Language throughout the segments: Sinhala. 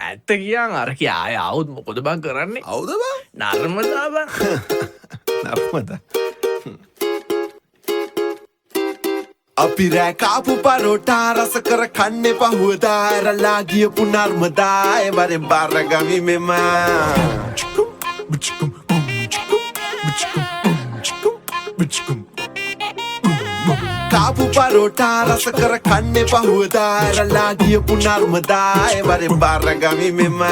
ඇත්ත කියන් අර කියාය අවුත් මොකොද බං කරන්නේ අවුද බං නර්මදා බං නර්මදා අපි රෑ කාපු පරෝටා රස කර කන්නේ පහුවදා ඇරලා ගියපු නර්මදා එවරෙන් බාරගමි මෙම කාපු පරෝටා රස කර කන්නේ පහුවදා ඇරලා ගියපු නර්මදා එවරෙන් බාරගමි මෙම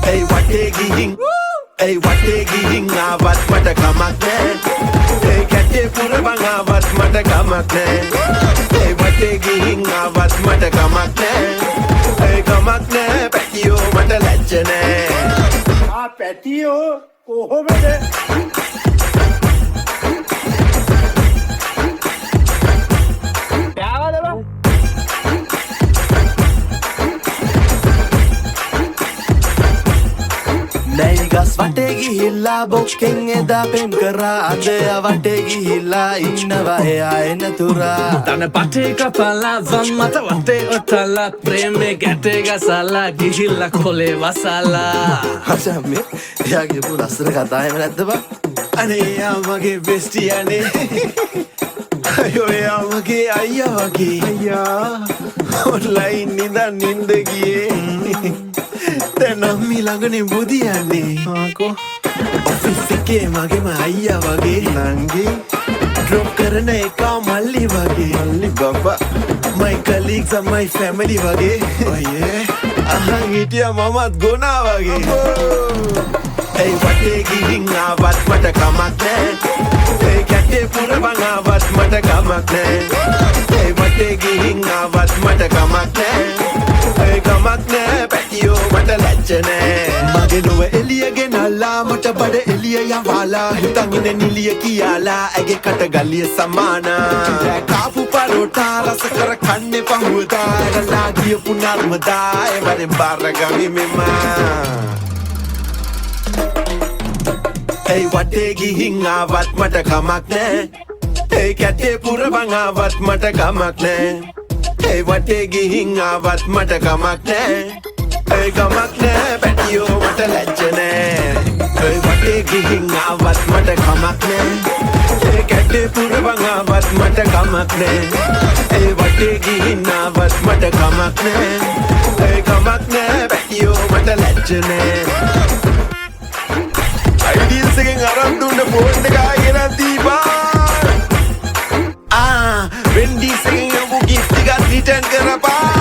Hey වටේ ගිහින් Hey වටේ ගිහින් ආවත් මට කමක් නෑ Hey කැටේ පුරවන් ආවත් මට කමක් නෑ Hey වටේ ගිහින් ආවත් මට කමක් නෑ Hey කමක් නෑ පැටියෝ මට ලැජ්ජ නෑ පැටියෝ කොහොමද නෑනිගස් වටේ ගිහිල්ලා බොක්කෙන් එදා පෙම් කරා අද වටේ ගිහිල්ලා ඉන්නවා එයා එනතුරා තන පටේ කපලා වම් මත වටේ ඔටලා ප්‍රේමේ ගැටේ ගසලා ගිහිල්ලා කොලේ වසලා හසම්මේ එයාගේ පු ලස්සන කතායම නැද්ද බං අනේ එයා මගේ බෙස්ටි අනේ අයෝ එයා මගේ අයියා වගේ අයියා ඔන්ලයින් නිදන් නින්ද ගියේ දැන් අම්මි ළඟනේ බුදියන්නේ ආකෝ ඔෆිස් එකේ මගේම අයියා වගේ නංගි ඩ්‍රොප් කරන එක මල්ලි වගේ මල්ලි බබා my colleagues and my family වගේ oh yeah අහන් හිටියා මමත් ගොනා වගේ hey වටේ ගිහින් ආවත් මට කමක් නෑ hey කැටේ පුරවන් ආවත් මට කමක් නෑ hey වටේ ගිහින් ආවත් මට කමක් නෑ hey කමක් නෑ පැටියෝ මට ලැජ්ජ නෑ මගේ නොව එළිය ගෙනල්ලා මට බඩ එළිය යවාලා හිතන් ඉන්නේ නිලිය කියලා ඇගේ කට ගලිය සමානා කාපු පරෝටා රස කර කන්නේ පහුවදා ඇරලා ගියපු නර්මදා එවරෙන් බාරගමි මෙමා Hey වටේ ගිහින් ආවත් මට කමක් නෑ Hey කැටේ පුරවන් ආවත් මට කමක් නෑ Hey වටේ ගිහින් ආවත් මට කමක් නෑ Hey කමක් නෑ පැටියෝ මට ලැජ්ජ නෑ Hey වටේ ගිහින් ආවත් මට කමක් නෑ Hey කැටේ පුරවන් ආවත් මට කමක් නෑ Hey වටේ ගිහින් ආවත් මට කමක් නෑ Hey කමක් නෑ පැටියෝ මට ලැජ්ජ නෑ Ideals එකෙන් අරන් දුන්න ෆෝන් එක ආගෙන දීපා Wendy's එකෙන් යපු gift එකක් return කරපා